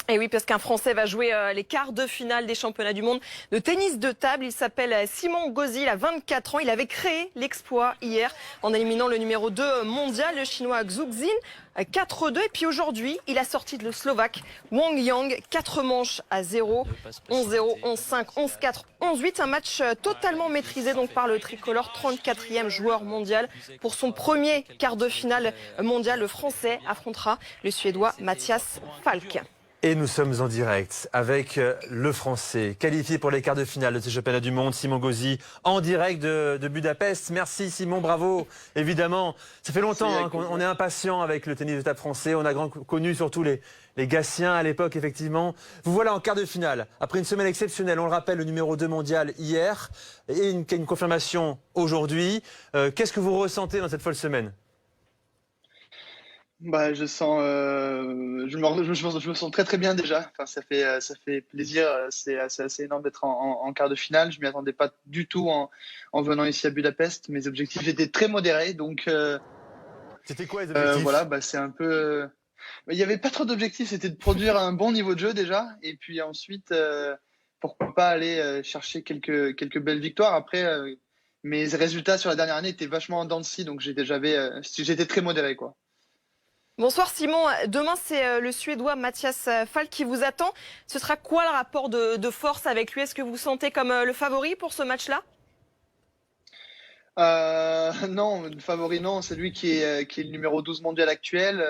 Et oui, parce qu'un Français va jouer les quarts de finale des championnats du monde de tennis de table. Il s'appelle Simon Gauzy, il a 24 ans. Il avait créé l'exploit hier en éliminant le numéro 2 mondial, le chinois Xu Xin, 4-2. Et puis aujourd'hui, il a sorti le Slovaque Wang Yang, 4 manches à 0, 11-0, 11-5, 11-4, 11-8. Un match totalement maîtrisé donc par le tricolore, 34e joueur mondial. Pour son premier quart de finale mondial, le Français affrontera le Suédois Mathias Falk. Et nous sommes en direct avec le Français, qualifié pour les quarts de finale de ce championnat du monde, Simon Gauzy, en direct de Budapest. Merci Simon, bravo. Évidemment, ça fait longtemps qu'on est impatient avec le tennis de table français. On a connu surtout les Gassiens à l'époque, effectivement. Vous voilà en quart de finale. Après une semaine exceptionnelle, on le rappelle, le numéro 2 mondial hier et une confirmation aujourd'hui. Qu'est-ce que vous ressentez dans cette folle semaine ? Bah, je me sens très très bien déjà. Enfin, ça fait plaisir. C'est assez énorme d'être en quart de finale. Je m'y attendais pas du tout en venant ici à Budapest. Mes objectifs étaient très modérés, donc c'était quoi les objectifs ? voilà, bah c'est un peu. Il n'y avait pas trop d'objectifs. C'était de produire un bon niveau de jeu déjà, et puis ensuite pourquoi pas aller chercher quelques belles victoires. Après, mes résultats sur la dernière année étaient vachement en dents de scie, donc j'étais très modéré quoi. Bonsoir Simon, demain c'est le Suédois Mathias Falk qui vous attend. Ce sera quoi le rapport de force avec lui? Est-ce que vous vous sentez comme le favori pour ce match-là? Non, le favori non, c'est lui qui est le numéro 12 mondial actuel.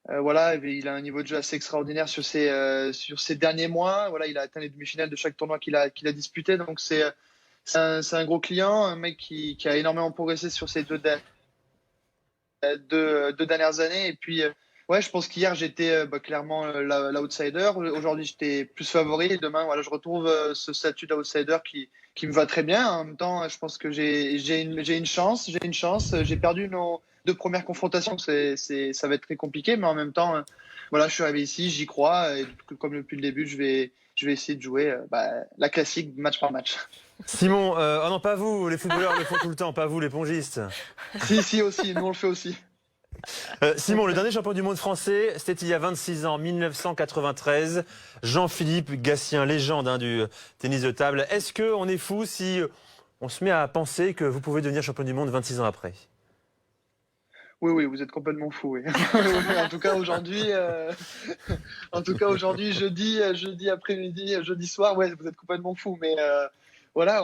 Voilà, il a un niveau de jeu assez extraordinaire sur ses derniers mois. Voilà, il a atteint les demi-finales de chaque tournoi qu'il a disputé, donc c'est un gros client, un mec qui a énormément progressé sur ces deux dernières années. Et puis, ouais, je pense qu'hier, j'étais clairement l'outsider. Aujourd'hui, j'étais plus favori. Et demain, voilà, je retrouve ce statut d'outsider qui me va très bien. En même temps, je pense que j'ai une chance. J'ai perdu nos 2 premières confrontations. Ça va être très compliqué. Mais en même temps, voilà, je suis arrivé ici, j'y crois. Et comme depuis le début, je vais essayer de jouer la classique match par match. Simon, oh non, pas vous, les footballeurs le font tout le temps, pas vous, les pongistes. Si, aussi, nous on le fait aussi. Simon, le dernier champion du monde français, c'était il y a 26 ans, 1993. Jean-Philippe Gassien, légende du tennis de table. Est-ce qu'on est fou si on se met à penser que vous pouvez devenir champion du monde 26 ans après ? Oui, vous êtes complètement fou. Oui. En tout cas aujourd'hui, jeudi après-midi, jeudi soir, ouais, vous êtes complètement fou. Mais voilà,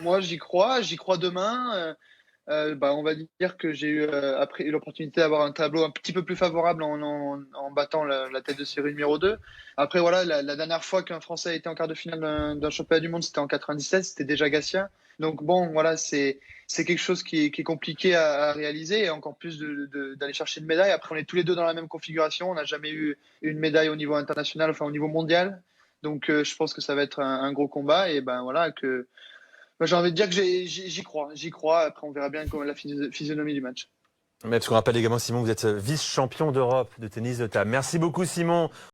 moi j'y crois demain. On va dire que j'ai eu après l'opportunité d'avoir un tableau un petit peu plus favorable en battant la tête de série numéro 2. Après voilà, la dernière fois qu'un Français a été en quart de finale d'un championnat du monde, c'était en 97, c'était déjà Gassien. Donc bon, voilà, c'est quelque chose qui est compliqué à réaliser, et encore plus d'aller chercher une médaille. Après, on est tous les deux dans la même configuration, on n'a jamais eu une médaille au niveau international, enfin au niveau mondial. Donc je pense que ça va être un gros combat, et ben voilà que j'ai envie de dire que j'y crois. Après, on verra bien la physionomie du match. Mais parce qu'on rappelle également, Simon, vous êtes vice-champion d'Europe de tennis de table. Merci beaucoup, Simon.